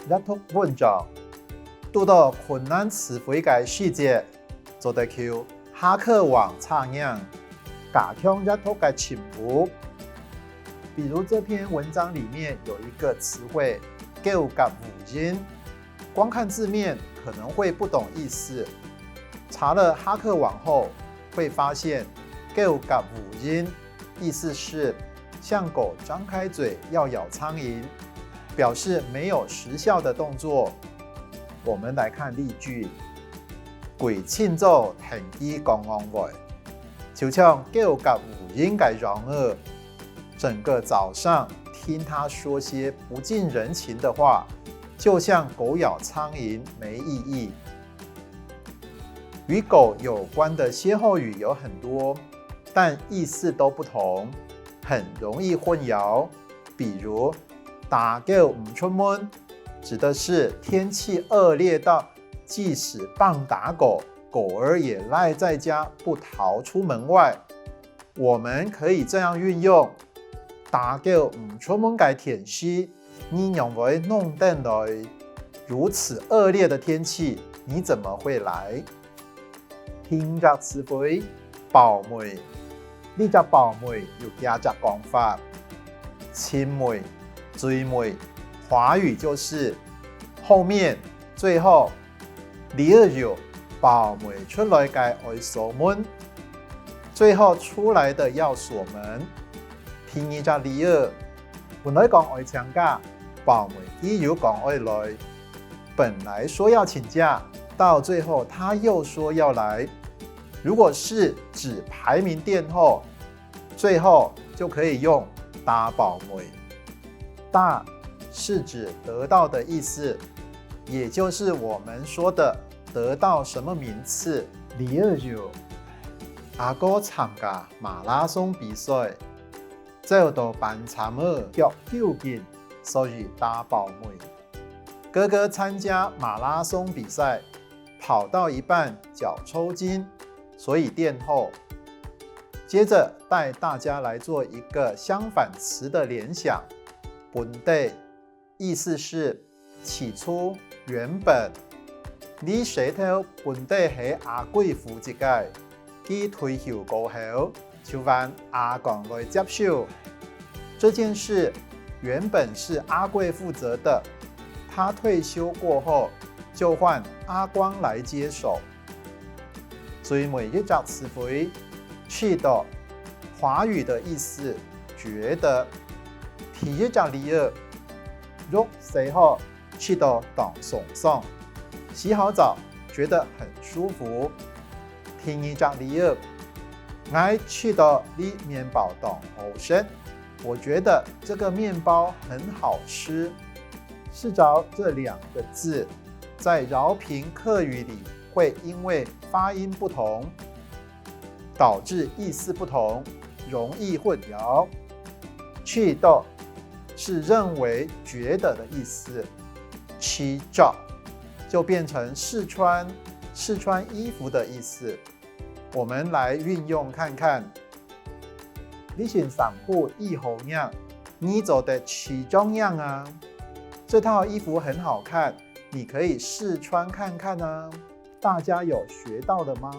阅读文章，遇到困难词汇的细节，就得靠下课网查验，加强阅读的进步。比如这篇文章里面有一个词汇“狗กับ無人”，光看字面可能会不懂意思。查了哈克网后，会发现“狗กับ無人”意思是像狗张开嘴要咬苍蝇，表示没有时效的动作。我们来看例句：鬼庆早停機講安話，就像狗กับ無人嘅樣兒。整个早上听他说些不近人情的话，就像狗咬苍蝇，没意义。与狗有关的歇后语有很多，但意思都不同，很容易混淆。比如大狗唔出門，指的是天气恶劣到即使棒打狗，狗儿也赖在家不逃出门外。我们可以这样运用：大狗唔出門嘅天氣，你用會弄定來？如此惡劣的天氣，你怎麼會來？聽隻詞彙爆梅，呢隻爆梅有加隻講法，青梅、追梅，華語就是後面、最後，第二日爆梅出來嘅愛鎖門，最後出來的要鎖門。第二隻例子，本來講愛請假，爆梅依然講愛來。本來說要請假，到最後他又說要來。如果是指排名殿後，最後就可以用大爆梅。大是指得到的意思，也就是我們說的得到什麼名次。例如就阿哥參加馬拉松比賽。走到班參爾腳抽筋，所以大爆梅。哥哥參加馬拉松比賽，跑到一半腳抽筋，所以殿後。接着帶大家來做一個相反詞的聯想。本地意思是起初、原本。你舌頭本地係阿貴負責嘅，佢退休過後。就換阿廣來接手。這件事原本是阿貴負責的，他退休過後就換阿光來接手。最尾一隻詞彙去的，華語的意思覺得。第一隻例子，肉洗好去到當爽爽，洗好澡覺得很舒服。第二隻例子，我去到呢麵包檔好食，我覺得這個麵包很好吃。試着這兩個字，在饒平客語裡會因為發音不同，導致意思不同，容易混淆。去到是認為覺得的意思，去照就變成試穿衣服的意思。我們來運用看看。你件衫褲一好樣，你做得奇裝樣啊！這套衣服很好看，你可以試穿看看啊！大家有學到了嗎？